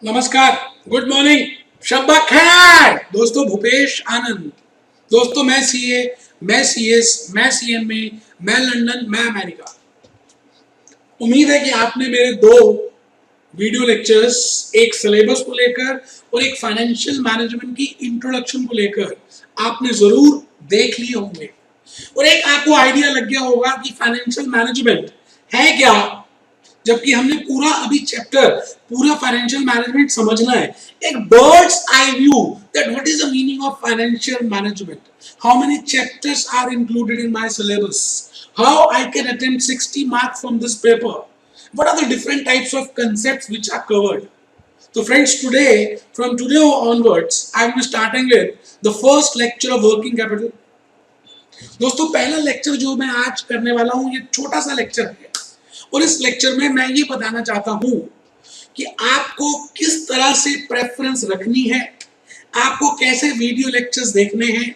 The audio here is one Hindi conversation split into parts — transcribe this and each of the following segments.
नमस्कार, गुड मॉर्निंग, शब्बा खैर दोस्तों। भूपेश आनंद दोस्तों। मैं सीए, मैं सीएस, मैं सीएमए, मैं लंदन, मैं अमेरिका। उम्मीद है कि आपने मेरे दो वीडियो लेक्चर्स, एक सिलेबस को लेकर और एक फाइनेंशियल मैनेजमेंट की इंट्रोडक्शन को लेकर आपने जरूर देख लिए होंगे और एक आपको आइडिया लग गया होगा कि फाइनेंशियल मैनेजमेंट है क्या। जबकि हमने पूरा अभी चैप्टर, पूरा फाइनेंशियल मैनेजमेंट समझना है, एक bird's eye view that what is the meaning of financial management, how many chapters are included in my syllabus, how I can attempt 60 marks from this paper, what are the different types of concepts which are covered. So friends, from today onwards I will be starting with the first lecture of working capital. दोस्तों, पहला लेक्चर जो मैं आज करने वाला हूं, ये छोटा सा लेक्चर है और इस लेक्चर में मैं ये बताना चाहता हूं कि आपको किस तरह से प्रेफरेंस रखनी है, आपको कैसे वीडियो लेक्चर्स देखने हैं,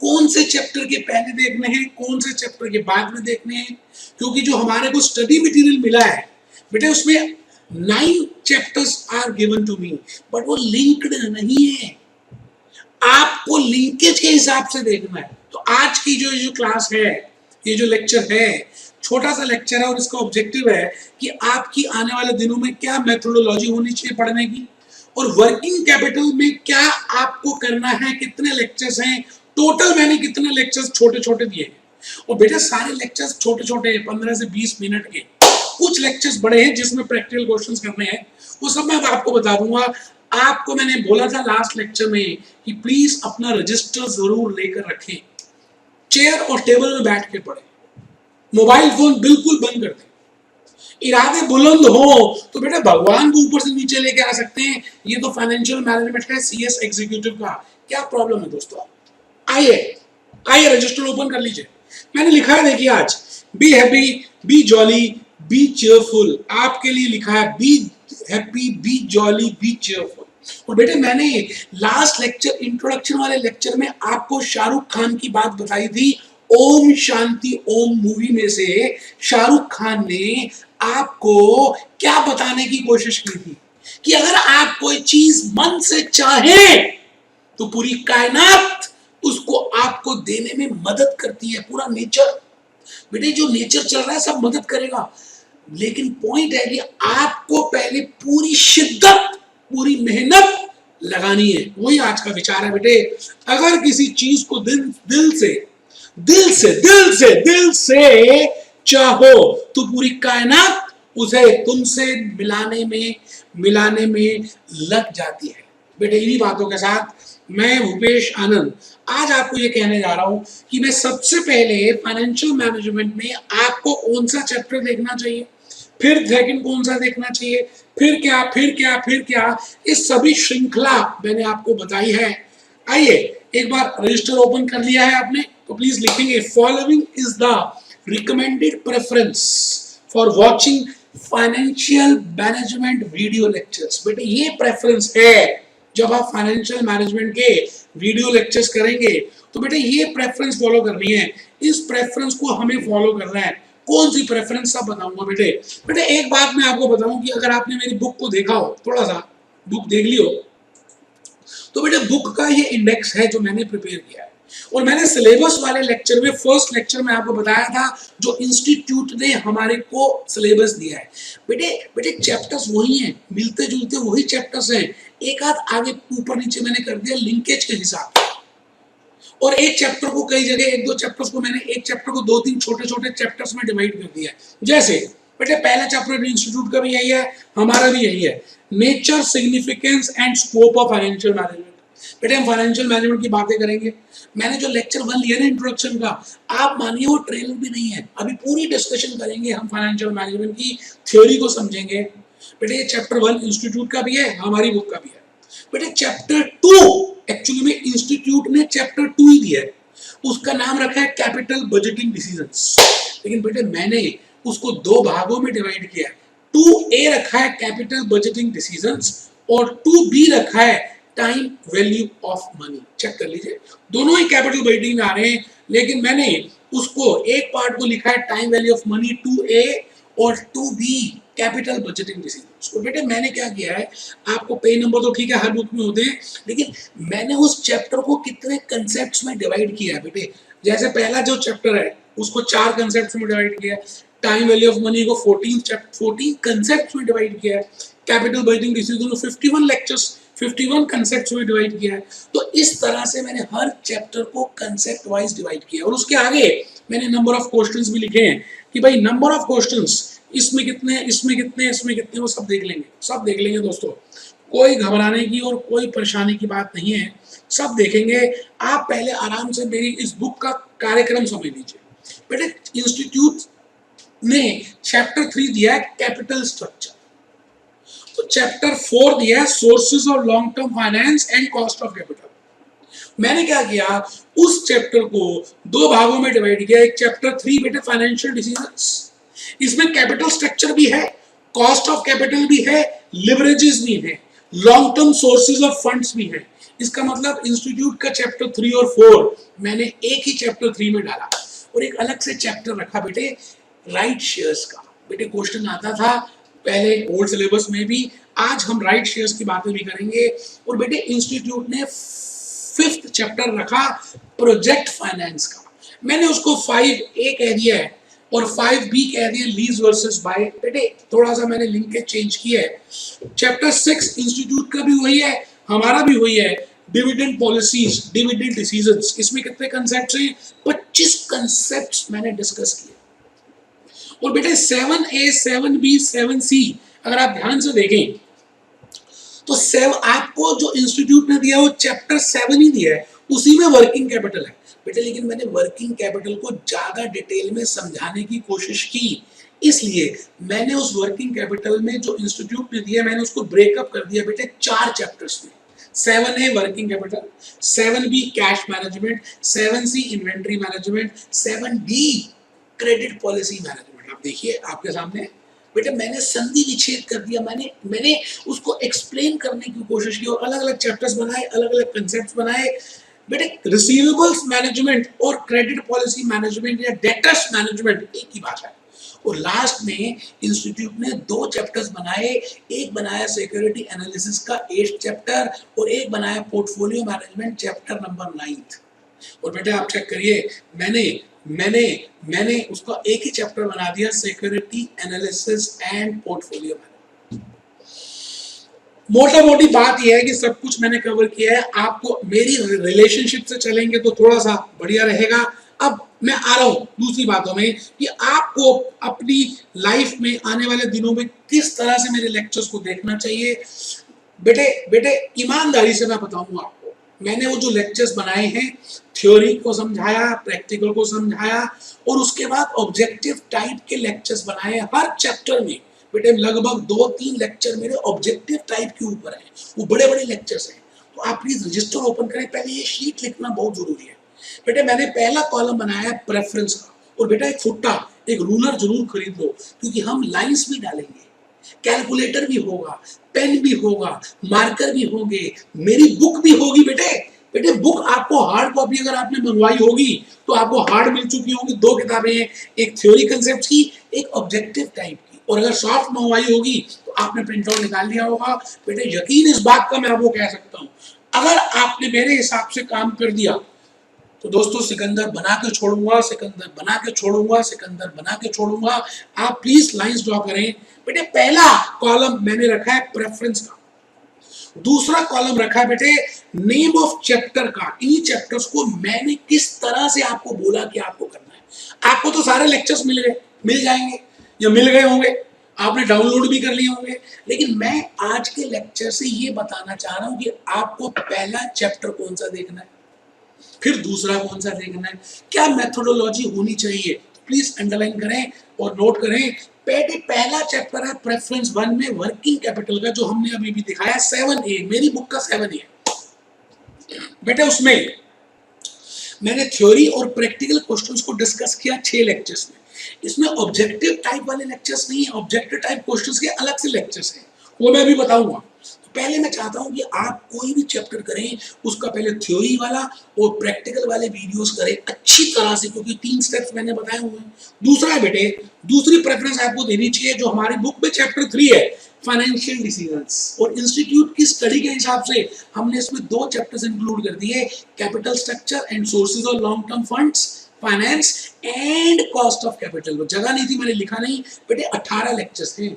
कौन से चैप्टर के पहले देखने हैं, कौन से चैप्टर के बाद में देखने हैं। क्योंकि जो हमारे को स्टडी मटेरियल मिला है बेटे, उसमें 9 chapters are given to me, but वो लिंक्ड नहीं है, आपको लिंकेज के हिसाब से देखना है। तो आज की जो क्लास है, ये जो लेक्चर है, छोटा सा लेक्चर है और इसका ऑब्जेक्टिव है कि आपकी आने वाले दिनों में क्या मेथोडोलॉजी होनी चाहिए पढ़ने की और वर्किंग कैपिटल में क्या आपको करना है, कितने लेक्चर्स हैं टोटल। मैंने कितने लेक्चर्स छोटे छोटे दिए और बेटा सारे लेक्चर्स छोटे छोटे 15 से 20 मिनट के, कुछ लेक्चर्स बड़े हैं जिसमें प्रैक्टिकल क्वेश्चंस करने हैं, वो सब मैं आपको बता दूंगा। आपको मैंने बोला था लास्ट लेक्चर में कि प्लीज अपना रजिस्टर जरूर लेकर रखें, चेयर और टेबल में बैठ के पढ़ें, मोबाइल फोन बिल्कुल बंद कर दें। इरादे बुलंद हो तो बेटा भगवान को ऊपर से नीचे लेके आ सकते हैं। ये तो फाइनेंशियल मैनेजमेंट है, सीएस एग्जीक्यूटिव का। क्या प्रॉब्लम है दोस्तों? आइए रजिस्टर ओपन कर लीजिए। मैंने लिखा है, देखिए आज B happy, be jolly, B cheerful. आपके लिए लिखा है B happy, be jolly, B cheerful. और बेटे मैंने लास्ट लेक्चर, इंट्रोडक्शन वाले लेक्चर में आपको शाहरुख खान की बात बताई थी। ओम शांति ओम मूवी में से शाहरुख खान ने आपको क्या बताने की कोशिश की थी कि अगर आप कोई चीज मन से चाहें तो पूरी कायनात उसको आपको देने में मदद करती है, पूरा नेचर। बेटे जो नेचर चल रहा है सब मदद करेगा, लेकिन पॉइंट है कि आपको पहले पूरी शिद्दत, पूरी मेहनत लगानी है। वही आज का विचार है बेटे। अगर किसी चीज को दिल से चाहो तो पूरी कायनात उसे तुमसे मिलाने में लग जाती है। बेटे इन्हीं बातों के साथ मैं भूपेश आनंद आज आपको ये कहने जा रहा हूं कि मैं सबसे पहले फाइनेंशियल मैनेजमेंट में आपको कौन सा चैप्टर देखना चाहिए, फिर सेकंड कौन सा देखना चाहिए, फिर क्या, इस सभी श्रृंखला मैंने आपको बताई है। आइए, एक बार रजिस्टर ओपन कर लिया है आपने तो प्लीज लिखेंगे, following is the recommended preference for watching financial management video lectures. बेटे ये प्रेफरेंस है, जब आप फाइनेंशियल मैनेजमेंट के वीडियो लेक्चर्स करेंगे तो बेटे ये प्रेफरेंस फॉलो करनी है। इस प्रेफरेंस को हमें फॉलो करना है। कौन सी प्रेफरेंस सब बताऊंगा बेटे एक बात मैं आपको बताऊं कि अगर आपने मेरी बुक को देखा हो, थोड़ा सा बुक देख लियो, तो बेटे बुक का ये इंडेक्स है जो मैंने प्रिपेयर किया है। और मैंने सिलेबस वाले लेक्चर में, फर्स्ट लेक्चर में आपको बताया था जो इंस्टीट्यूट ने हमारे को सिलेबस दिया है। बेटे चैप्टर्स वही हैं, मिलते जुलते वही चैप्टर्स हैं, एक आध आगे ऊपर नीचे मैंने कर दिया लिंकेज के हिसाब से। और एक चैप्टर को कई जगह, एक दो चैप्टर्स को मैंने, एक चैप्टर को 2-3 छोटे छोटे चैप्टर्स में डिवाइड कर दिया है। जैसे बेटे पहला चैप्टर इंस्टीट्यूट का भी यही है, हमारा भी यही है, nature, significance and scope of financial management. बेटे हम फाइनेंशियल मैनेजमेंट की बातें करेंगे। मैंने जो लेक्चर 1 लिया ना इंट्रोडक्शन का, आप मानिए वो ट्रेलर भी नहीं है, अभी पूरी डिस्कशन करेंगे हम फाइनेंशियल मैनेजमेंट की थ्योरी को समझेंगे। बेटे ये चैप्टर 1 इंस्टीट्यूट का भी है, हमारी बुक का भी है। बेटे चैप्टर 2 एक्चुअली में इंस्टीट्यूट ने चैप्टर 2 ही दिया है, उसका नाम रखा है कैपिटल बजटिंग डिसीजंस। लेकिन बेटे मैंने उसको 2 भागों में डिवाइड किया है। 2A रखा है कैपिटल बजटिंग डिसीजंस और 2B रखा है time value of money. Check कर लीजिए, दोनों ही कैपिटल बजटिंग में आ रहे हैं, लेकिन मैंने उसको एक पार्ट को लिखा है time value of money 2A और 2B कैपिटल बजटिंग डिसीजंस। तो बेटे मैंने क्या किया है, आपको पेज नंबर तो ठीक है हर बुक में होते हैं, लेकिन मैंने उस चैप्टर को कितने कंसेप्ट में डिवाइड किया है बेटे। जैसे पहला जो चैप्टर है उसको 4 कंसेप्ट में डिवाइड किया है, टाइम वैल्यू ऑफ मनी को 14 कंसेप्ट में डिवाइड किया है, कैपिटल बजटिंग डिसीजन को 51 लेक्चर्स 51 कंसेप्ट में डिवाइड किया है। तो इस तरह से मैंने हर चैप्टर को कंसेप्ट वाइज डिवाइड किया और उसके आगे मैंने नंबर ऑफ क्वेश्चंस भी लिखे हैं कि भाई नंबर ऑफ क्वेश्चंस इसमें कितने, इसमें कितने, इसमें कितने, वो सब देख लेंगे, सब देख लेंगे दोस्तों। कोई घबराने की और कोई परेशानी की बात नहीं है, सब देखेंगे। आप पहले आराम से मेरी इस बुक का कार्यक्रम समझ लीजिए बेटे। इंस्टीट्यूट ने चैप्टर 3 दिया है कैपिटल स्ट्रक्चर, तो चैप्टर 4 दिया है sources of long term finance and cost of capital. मैंने क्या किया, उस चैप्टर को 2 भागों में डिवाइड किया। एक चैप्टर 3 बेटे फाइनेंशियल डिसीजंस, इसमें कैपिटल स्ट्रक्चर भी है, कॉस्ट ऑफ कैपिटल भी है, लिवरेजेस भी है, long term sources of funds भी है। इसका मतलब इंस्टीट्यूट का चैप्टर 3 और 4 मैंने एक ही चैप्टर 3 में डाला और एक अलग से चैप्टर रखा बेटे राइट शेयर्स का। बेटे क्वेश्चन आता था पहले ओल्ड सिलेबस में भी, आज हम राइट शेयर्स की बातें भी करेंगे। और बेटे इंस्टीट्यूट ने 5th चैप्टर रखा प्रोजेक्ट फाइनेंस का, मैंने उसको 5A कह दिया है और 5B कह दिया लीज वर्सेस बाय। बेटे थोड़ा सा मैंने लिंकेज चेंज किया है। चैप्टर 6 इंस्टीट्यूट का भी वही है, हमारा भी वही है, डिविडेंड पॉलिसीज, डिविडेंड डिसीजंस। इसमें कितने कंसेप्ट्स हैं, 25 कंसेप्ट्स मैंने डिस्कस किए। और बेटे 7A 7B 7C अगर आप ध्यान से देखें तो आपको जो इंस्टीट्यूट ने दिया वो चैप्टर 7 ही दिया है, उसी में वर्किंग कैपिटल है बेटे। लेकिन मैंने वर्किंग कैपिटल को ज्यादा डिटेल में समझाने की कोशिश की, इसलिए मैंने उस वर्किंग कैपिटल में जो इंस्टीट्यूट ने दिया मैंने उसको ब्रेकअप कर दिया बेटे 4 चैप्टर्स में। 7A working capital, 7B cash management, 7C inventory management, 7D credit policy management. आप देखिए आपके सामने बेटे मैंने संधि विच्छेद कर दिया, मैंने उसको एक्सप्लेन करने की कोशिश की और अलग अलग चैप्टर्स बनाए, अलग अलग कंसेप्ट्स बनाए बेटे। रिसीवेबल्स मैनेजमेंट और क्रेडिट पॉलिसी मैनेजमेंट या डेटर्स मैनेजमेंट एक ही बात है। और लास्ट में इंस्टीट्यूट ने 2 चैप्टर्स बनाए, एक बनाया सिक्योरिटी एनालिसिस का 8th चैप्टर और एक बनाया portfolio management chapter number 9th। और बेटे आप चेक करिए मैंने उसका एक ही चैप्टर बना दिया security analysis and portfolio management. मोटा मोटी बात यह है कि सब कुछ मैंने कवर किया है। आपको मेरी रिलेशनशिप से चलेंगे तो थोड़ा सा बढ़िया रहेगा। अब मैं आ रहा हूं दूसरी बातों में कि आपको अपनी लाइफ में आने वाले दिनों में किस तरह से मेरे लेक्चर्स को देखना चाहिए। बेटे ईमानदारी से मैं बताऊंगा आपको, मैंने वो जो लेक्चर्स बनाए हैं थ्योरी को समझाया, प्रैक्टिकल को समझाया और उसके बाद ऑब्जेक्टिव टाइप के लेक्चर्स बनाए। हर चैप्टर में बेटे लगभग 2-3 लेक्चर मेरे ऑब्जेक्टिव टाइप के ऊपर हैं, वो बड़े बड़े लेक्चर्स हैं। तो आप प्लीज रजिस्टर ओपन करें, पहले ये शीट लिखना बहुत जरूरी है। बेटे मैंने पहला कॉलम बनाया है प्रेफरेंस का, और बेटा एक फुट्टा एक रूलर जरूर खरीद लो क्योंकि हम लाइंस भी डालेंगे, कैलकुलेटर भी होगा, पेन भी होगा, मार्कर भी होंगे, मेरी बुक भी होगी। बेटे बुक आपको हार्ड कॉपी अगर आपने मंगवाई होगी तो आपको हार्ड मिल चुकी होगी। 2 किताबें हैं, एक थ्योरी कंसेप्ट की, एक ऑब्जेक्टिव टाइप की। और अगर सॉफ्ट मंगवाई होगी तो आपने प्रिंट आउट निकाल लिया होगा। बेटे यकीन इस बात का मैं आपको कह सकता हूँ, अगर आपने मेरे हिसाब से काम कर दिया तो दोस्तों सिकंदर बना के छोड़ूंगा, सिकंदर बना के छोड़ूंगा, सिकंदर बना के छोड़ूंगा। आप प्लीज लाइंस ड्रॉ करें। बेटे पहला कॉलम मैंने रखा है प्रेफरेंस का, दूसरा कॉलम रखा है बेटे नेम ऑफ चैप्टर का। इन चैप्टर्स को मैंने किस तरह से आपको बोला कि आपको करना है। आपको तो सारे लेक्चर्स मिल जाएंगे या मिल गए होंगे, आपने डाउनलोड भी कर लिए होंगे, लेकिन मैं आज के लेक्चर से ये बताना चाह रहा हूं कि आपको पहला चैप्टर कौन सा देखना है, फिर दूसरा कौन सा देखना है, क्या मेथोडोलॉजी होनी चाहिए। प्लीज अंडरलाइन करें और नोट करें। पहला चैप्टर है प्रेफरेंस 1 में वर्किंग कैपिटल का, जो हमने अभी भी दिखाया 7A, मेरी बुक का 7A। बेटे उसमें मैंने थ्योरी और प्रैक्टिकल क्वेश्चंस को डिस्कस किया 6 लेक्चर्स में। इसमें ऑब्जेक्टिव टाइप वाले लेक्चर्स नहीं है, ऑब्जेक्टिव टाइप क्वेश्चंस के अलग से लेक्चर्स हैं, वो मैं अभी बताऊंगा। पहले मैं चाहता हूं कि आप कोई भी चैप्टर करें उसका पहले थ्योरी वाला और प्रैक्टिकल वाले वीडियोस करें अच्छी तरह से, क्योंकि 3 स्टेप्स मैंने बताए हुए हैं। दूसरा है बेटे, दूसरी प्रेफरेंस आपको देनी चाहिए जो हमारी बुक में चैप्टर 3 है, फाइनेंशियल डिसीजंस, और इंस्टीट्यूट की स्टडी के हिसाब से हमने इसमें 2 चैप्टर्स इंक्लूड कर दिए, capital structure and sources of long term funds, finance and cost of capital. जगह नहीं थी, मैंने लिखा नहीं बेटे, 18 लेक्चर्स हैं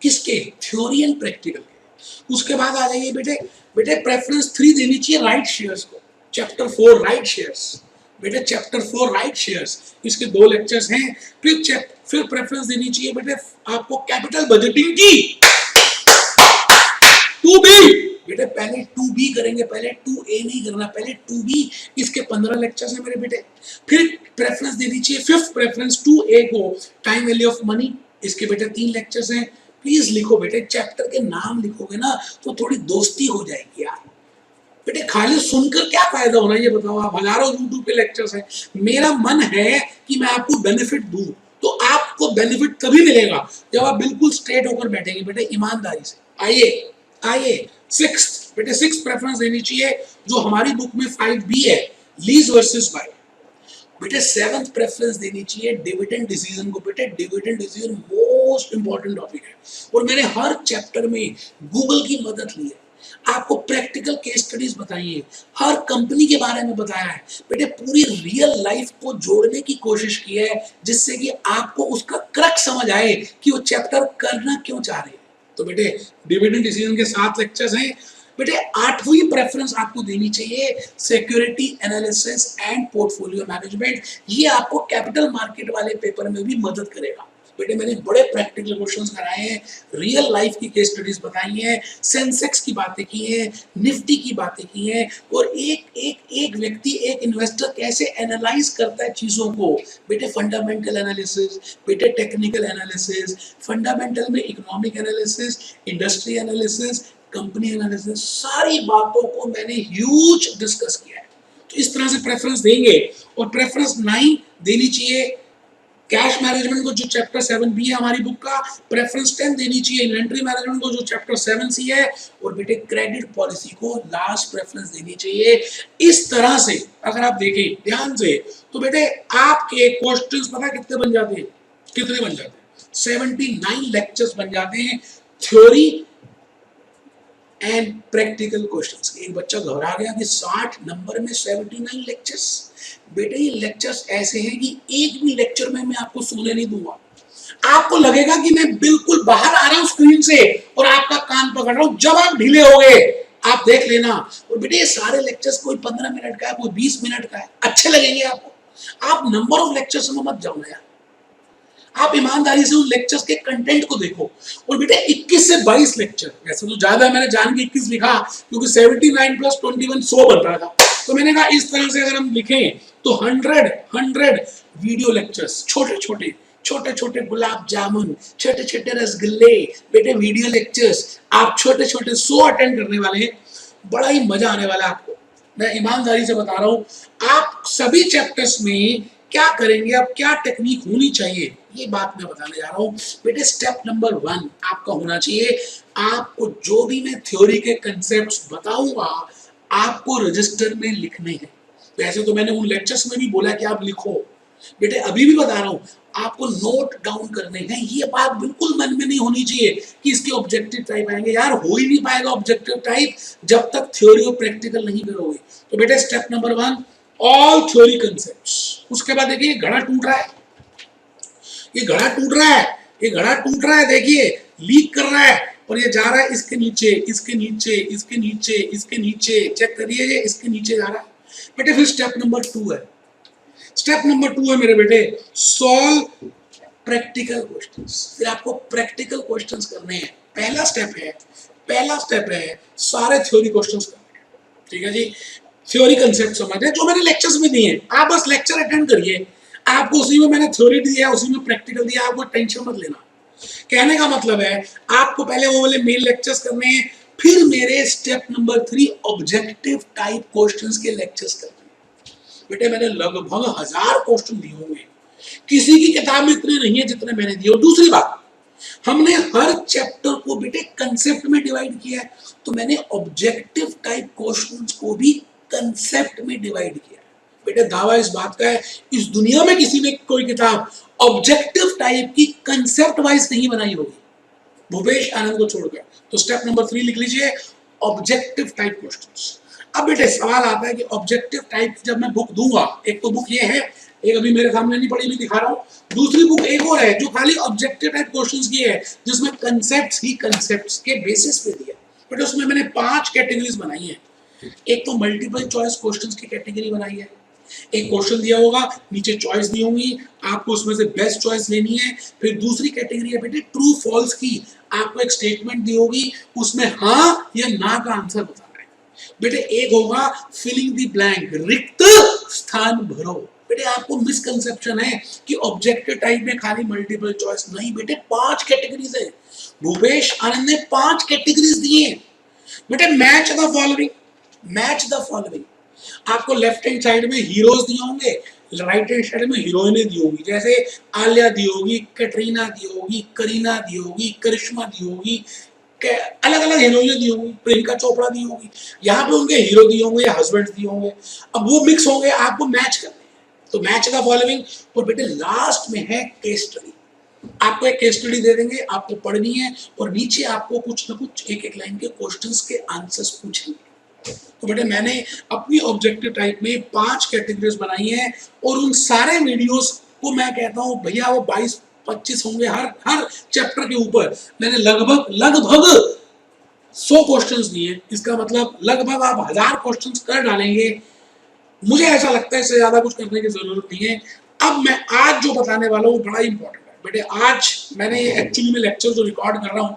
किसके, थ्योरी एंड प्रैक्टिकल। उसके बाद आ जाइए बेटे, बेटे प्रेफरेंस 3 देनी चाहिए राइट शेयर्स को, चैप्टर 4 राइट शेयर्स, बेटे चैप्टर 4 राइट शेयर्स, इसके 2 लेक्चर्स हैं। फिर प्रेफरेंस देनी चाहिए बेटे आपको कैपिटल बजटिंग की, 2B, बेटे पहले 2B करेंगे, पहले 2A नहीं करना, पहले 2B, इसके 15 लेक्चर्स हैं मेरे बेटे। फिर प्रेफरेंस देनी चाहिए, फिफ्थ प्रेफरेंस 2A को, टाइम वैल्यू ऑफ मनी, इसके बेटे 3 लेक्चर्स हैं। प्लीज लिखो बेटे, चैप्टर के नाम लिखोगे ना तो थोड़ी दोस्ती हो जाएगी यार। बेटे खाली सुनकर क्या फायदा होना, ये बताओ आप, हजारों यूट्यूब पे लेक्चर्स हैं। मेरा मन है कि मैं आपको बेनिफिट दूं, तो आपको बेनिफिट तभी मिलेगा जब आप बिल्कुल स्ट्रेट होकर बैठेंगे बेटे, ईमानदारी से। आइए आइए, सिक्स्थ बेटे, सिक्स प्रेफरेंस देनी चाहिए जो हमारी बुक में 5B है, लीज वर्सेस बाय। बेटे सेवंथ प्रेफरेंस देनी चाहिए डिविडेंड डिसीजन को। बेटे dividend decision most important topic है और मैंने हर चैप्टर में गूगल की मदद ली है, आपको प्रैक्टिकल केस स्टडीज बताई है, हर कंपनी के बारे में बताया है बेटे, पूरी रियल लाइफ को जोड़ने की कोशिश की है जिससे कि आपको उसका क्रक्स समझ आए कि वो चैप्टर करना क्यों चाह रहे हैं। तो बेटे डिविडेंड डिसीजन के 7 लेक्चर्स हैं। बेटे 8वीं प्रेफरेंस आपको देनी चाहिए security analysis and portfolio management, ये आपको कैपिटल मार्केट वाले पेपर में भी मदद करेगा। बेटे मैंने बड़े प्रैक्टिकल क्वेश्चंस कराए हैं, रियल लाइफ की केस स्टडीज बताई हैं, सेंसेक्स की बातें की हैं, निफ्टी की बातें की हैं, और एक व्यक्ति, एक इन्वेस्टर कैसे एनालाइज करता है चीजों को। बेटे फंडामेंटल एनालिसिस, बेटे टेक्निकल एनालिसिस, फंडामेंटल में economic analysis, industry analysis, company analysis, सारी बातों को मैंने ह्यूज डिस्कस किया है। तो इस तरह से प्रेफरेंस देंगे। और प्रेफरेंस 9 देनी चाहिए कैश मैनेजमेंट को जो चैप्टर 7B है हमारी बुक का। प्रेफरेंस 10 देनी चाहिए इन्वेंट्री मैनेजमेंट को जो चैप्टर 7C है। और बेटे क्रेडिट पॉलिसी को लास्ट प्रेफरेंस देनी चाहिए। इस तरह से अगर आप देखें ध्यान से तो बेटे आपके क्वेश्चंस पता कितने बन जाते हैं, कितने बन जाते हैं, 79 लेक्चर्स बन जाते हैं थ्योरी एंड प्रैक्टिकल क्वेश्चंस। एक बच्चा घबरा गया कि 60 नंबर में 79 लेक्चर्स। बेटे ये लेक्चर्स ऐसे हैं कि एक भी लेक्चर में मैं आपको सोने नहीं दूंगा, आपको लगेगा कि मैं बिल्कुल बाहर आ रहा हूं स्क्रीन से और आपका कान पकड़ रहा हूं। जब आप ढीले हो गए आप देख लेना। और बेटे ये सारे लेक्चर्स कोई 15 मिनट का है, कोई 20 मिनट का है, अच्छे लगेंगे आपको। आप नंबर ऑफ लेक्चर्स में मत जाओ यार, आप ईमानदारी से उन लेक्चर्स के कंटेंट को देखो। और बेटे 21 से 22 लेक्चर, वैसे तो ज्यादा है, मैंने जान के 21 लिखा क्योंकि 79 प्लस 21 100 बन रहा था। तो मैंने कहा इस तरह से अगर हम लिखें तो 100 वीडियो लेक्चर्स, छोटे छोटे गुलाब जामुन, छोटे छोटे रसगुल्ले, बेटे वीडियो लेक्चर्स आप छोटे छोटे 100 अटेंड करने वाले हैं। बड़ा ही मजा आने वाला है आपको, मैं ईमानदारी से बता रहा हूँ। आप सभी चैप्टर्स में क्या करेंगे, अब क्या टेक्निक होनी चाहिए ये बात मैं बताने जा रहा हूँ। बेटे स्टेप नंबर 1 आपका होना चाहिए, आपको जो भी मैं थ्योरी के कंसेप्ट्स बताऊंगा आपको रजिस्टर में लिखने हैं। वैसे तो मैंने उन लेक्चर्स में भी बोला कि आप लिखो, बेटे अभी भी बता रहा हूँ आपको नोट डाउन करने हैं। ये बात बिल्कुल मन में नहीं होनी चाहिए कि इसके ऑब्जेक्टिव टाइप आएंगे, यार हो ही नहीं पाएगा ऑब्जेक्टिव टाइप जब तक थ्योरी और प्रैक्टिकल नहीं करोगे। तो बेटे step number 1 all theory concepts. उसके बाद देखिए घड़ा टूट रहा है, ये घड़ा टूट रहा है, ये घड़ा टूट रहा है, देखिए लीक कर रहा है और ये जा रहा है इसके नीचे, इसके नीचे, इसके नीचे, इसके नीचे, चेक करिए ये इसके नीचे जा रहा है। बेटे फिर स्टेप नंबर 2 है, स्टेप नंबर 2 है मेरे बेटे सॉल्व प्रैक्टिकल क्वेश्चंस। फिर आपको प्रैक्टिकल क्वेश्चंस करने हैं। पहला स्टेप है सारे थ्योरी क्वेश्चंस करने हैं, ठीक है जी। थ्योरी कंसेप्ट समझ जो मैंने लेक्चर्स में दिए, आप बस लेक्चर अटेंड करिए, आपको उसी में मैंने थ्योरी दिया, उसी में प्रैक्टिकल दिया, आपको टेंशन मत लेना। कहने का मतलब है आपको पहले वो वाले मेन लेक्चर्स करने हैं, फिर मेरे step number 3 objective type questions के लेक्चर्स करने हैं। बेटे मैंने लगभग 1000 क्वेश्चन दिए होंगे, किसी की किताब में इतने नहीं है जितने मैंने दिए। और दूसरी बात, हमने हर चैप्टर को बेटे कंसेप्ट में डिवाइड किया है, तो मैंने ऑब्जेक्टिव टाइप क्वेश्चंस को भी कंसेप्ट में डिवाइड किया है। बेटे दावा इस बात का है, इस दुनिया में किसी ने कोई किताब ऑब्जेक्टिव टाइप की कंसेप्ट वाइज नहीं बनाई होगी भूपेश आनंद को छोड़कर। तो स्टेप नंबर 3 लिख लीजिए, ऑब्जेक्टिव टाइप क्वेश्चंस। अब बेटे सवाल आता है कि ऑब्जेक्टिव टाइप जब मैं बुक दूंगा, एक तो बुक ये है, एक अभी मेरे सामने नहीं पड़ी, भी दिखा रहा हूं, दूसरी बुक एक और है जो खाली ऑब्जेक्टिव टाइप क्वेश्चंस की है, जिसमें कंसेप्ट्स ही कंसेप्ट्स के बेसिस पे दिया। बट उसमें मैंने 5 कैटेगरीज बनाई है। एक तो मल्टीपल चॉइस क्वेश्चंस की कैटेगरी बनाई है, एक क्वेश्चन दिया होगा, नीचे चॉइस दी होंगी, आपको उसमें से बेस्ट चॉइस लेनी है। फिर दूसरी कैटेगरी है बेटे ट्रू फॉल्स की, आपको एक स्टेटमेंट दी होगी, उसमें हाँ या ना का आंसर बताना है। बेटे एक होगा फिलिंग द ब्लैंक, रिक्त स्थान भरो। बेटे आपको मिसकंसेप्शन है कि ऑब्जेक्टिव टाइप में खाली मल्टीपल चॉइस, नहीं बेटे 5 कैटेगरीज है। भूपेश आनंद ने 5 कैटेगरीज दी है। बेटे match the following, match the following. आपको लेफ्ट हैंड साइड में हीरोज दिए होंगे, राइट हैंड साइड में हीरोइनें दी होगी, जैसे आलिया दी होगी, कैटरीना दी होगी, करीना दी होगी, करिश्मा दी होगी, अलग अलग हीरोइनें दी होंगी, प्रियंका चोपड़ा दी होगी। यहाँ पे उनके हीरो दिए होंगे या हस्बैंड दिए होंगे, अब वो मिक्स होंगे, आपको मैच करने हैं। तो मैच द फॉलोइंग। और बेटे लास्ट में है केस स्टडी। आपको एक केस स्टडी दे देंगे, आपको पढ़नी है, और नीचे आपको कुछ ना कुछ एक एक लाइन के क्वेश्चंस के आंसर्स पूछेंगे। तो बेटे मैंने अपनी ऑब्जेक्टिव टाइप में 5 कैटेगरीज बनाई हैं, और उन सारे वीडियोस को मैं कहता हूं भैया वो 22-25 होंगे हर चैप्टर के ऊपर। मैंने लगभग 100 क्वेश्चंस दिए, इसका मतलब लगभग आप 1000 क्वेश्चंस कर डालेंगे। मुझे ऐसा लगता है इससे ज्यादा कुछ करने की जरूरत नहीं है। अब मैं आज जो बताने वाला हूँ बड़ा इंपॉर्टेंट है बेटे। आज मैंने एक्चुअली में लेक्चर जो रिकॉर्ड कर रहा हूँ,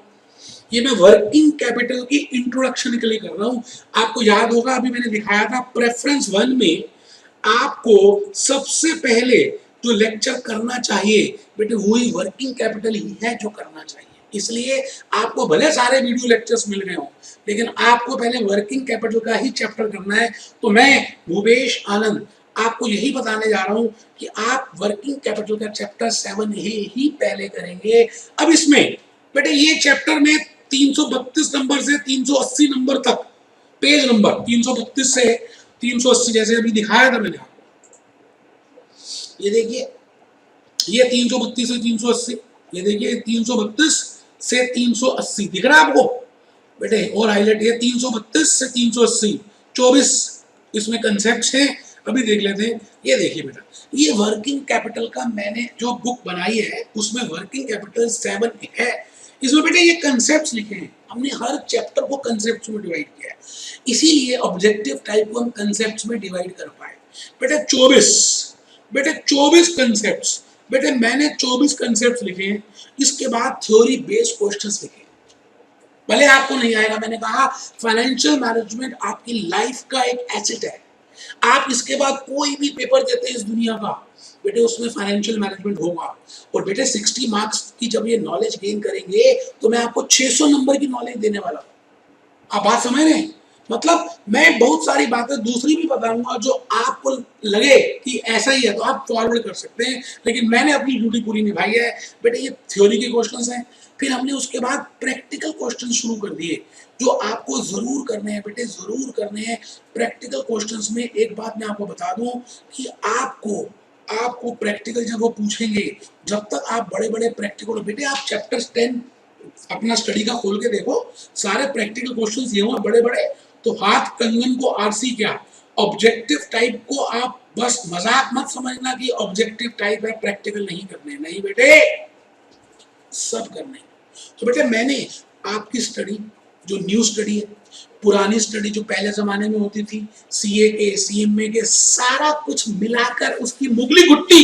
ये मैं वर्किंग कैपिटल की इंट्रोडक्शन के लिए कर रहा हूं। आपको याद होगा अभी मैंने दिखाया था प्रेफरेंस 1 में, आपको सबसे पहले जो लेक्चर करना चाहिए बेटे वही वर्किंग कैपिटल ही है जो करना चाहिए। इसलिए आपको भले सारे वीडियो लेक्चर्स मिल गए हों, लेकिन आपको पहले वर्किंग कैपिटल का ही चैप्टर करना है। तो मैं भूपेश आनंद आपको यही बताने जा रहा हूं कि आप वर्किंग कैपिटल का चैप्टर 7 ही पहले करेंगे। अब इसमें बेटे ये चैप्टर में 332 नंबर से 380 नंबर तक, पेज नंबर 332 से 380 जैसे अभी दिखाया था मैंने आपको, ये देखिए, ये 332 से 380, ये देखिए 332 से 380 दिख रहा है आपको बेटे, और हाईलाइट ये 332 से 380, 24 इसमें कंसेप्ट्स हैं। अभी देख लेते हैं। ये देखिए बेटा, ये वर्किंग कैपिटल का मैंने जो बुक बनाई है उसमें वर्किंग कैपिटल 7 है। इसमें बेटे ये कंसेप्ट्स लिखे हैं, हमने हर चैप्टर को कंसेप्ट्स में डिवाइड किया है, इसीलिए ऑब्जेक्टिव टाइप को हम कंसेप्ट्स में डिवाइड कर पाए। बेटे 24 कंसेप्ट्स, बेटे मैंने 24 कंसेप्ट्स लिखे हैं। इसके बाद थ्योरी बेस्ड क्वेश्चंस लिखे, भले आपको नहीं आएगा, मैंने कहा फाइनेंशियल मैनेजमेंट आपकी लाइफ का एक एसेट है। आप इसके बाद कोई भी पेपर देते हैं इस दुनिया का बेटे, उसमें फाइनेंशियल मैनेजमेंट होगा। और बेटे 60 मार्क्स की जब ये नॉलेज गेन करेंगे तो मैं आपको 600 नंबर की नॉलेज देने वाला हूं। आप बात समझ रहे हैं? मतलब मैं बहुत सारी बातें दूसरी भी बताऊंगा जो आपको लगे कि ऐसा ही है तो आप फॉरवर्ड कर सकते हैं, लेकिन मैंने अपनी ड्यूटी पूरी निभाई है। बेटे ये थ्योरी के क्वेश्चंस हैं, फिर हमने उसके बाद प्रैक्टिकल क्वेश्चन शुरू कर दिए जो आपको जरूर करने हैं बेटे, जरूर करने हैं। प्रैक्टिकल क्वेश्चंस में एक बात मैं आपको बता दूं कि आपको प्रैक्टिकल जब वो पूछेंगे, जब तक आप बड़े बड़े प्रैक्टिकल, बेटे आप चैप्टर 10 अपना स्टडी का खोल के देखो, सारे प्रैक्टिकल क्वेश्चंस ये हुए बड़े बड़े। तो हाथ कंगन को आरसी क्या, ऑब्जेक्टिव टाइप को आप बस मजाक मत समझना कि ऑब्जेक्टिव टाइप है प्रैक्टिकल नहीं करने, नहीं बेटे सब करने। तो बेटे मैंने आपकी स्टडी जो न्यू स्टडी है, पुरानी स्टडी जो पहले जमाने में होती थी, सीए के सीएमए के, सारा कुछ मिलाकर उसकी मुगली घुट्टी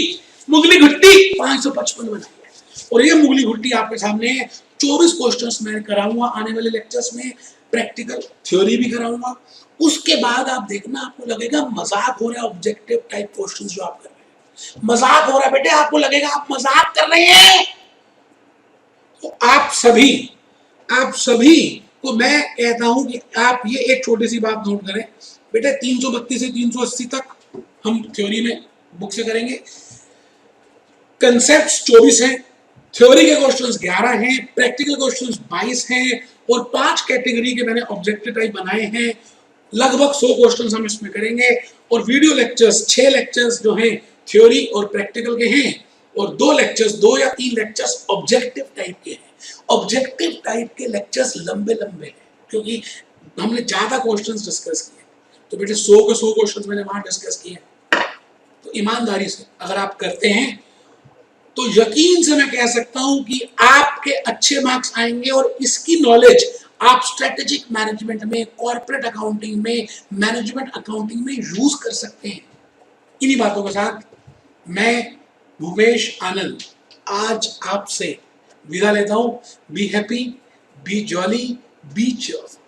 555 बनाई है। और ये मुगली घुट्टी आपके सामने 24 क्वेश्चंस मैं कराऊंगा आने वाले लेक्चर्स में, प्रैक्टिकल थ्योरी भी कराऊंगा। उसके बाद आप देखना, आपको लगेगा मजाक हो रहा है ऑब्जेक्टिव टाइप क्वेश्चंस जो आप कर रहे हैं, मजाक हो रहा है बेटे, आपको लगेगा आप मजाक कर रहे हैं। तो आप सभी को मैं कहता हूं कि आप ये एक छोटी सी बात नोट करें बेटे, 332 से 380 तक हम थ्योरी में बुक से करेंगे, कंसेप्ट्स 24 हैं, थ्योरी के क्वेश्चंस 11 हैं, प्रैक्टिकल क्वेश्चंस 22 हैं और 5 कैटेगरी के मैंने ऑब्जेक्टिव टाइप बनाए हैं। लगभग 100 क्वेश्चंस हम इसमें करेंगे और वीडियो लेक्चर्स 6 लेक्चर्स जो हैं थ्योरी और प्रैक्टिकल के हैं और 2 लेक्चर्स 2 या 3 लेक्चर्स ऑब्जेक्टिव टाइप के हैं। ऑब्जेक्टिव टाइप के लेक्चर्स लंबे लंबे हैं क्योंकि हमने ज्यादा क्वेश्चंस डिस्कस किए, तो बेटे 100 के 100 क्वेश्चंस मैंने वहां डिस्कस किए। तो ईमानदारी से अगर आप करते हैं तो यकीन से मैं कह सकता हूं कि आपके अच्छे मार्क्स आएंगे और इसकी नॉलेज आप स्ट्रेटेजिक मैनेजमेंट में, कॉर्पोरेट अकाउंटिंग में, मैनेजमेंट अकाउंटिंग में यूज कर सकते हैं। इन्हीं बातों के साथ मैं भूपेश आनंद आज आपसे विदा लेता हूं। Be happy, be jolly, be cheerful.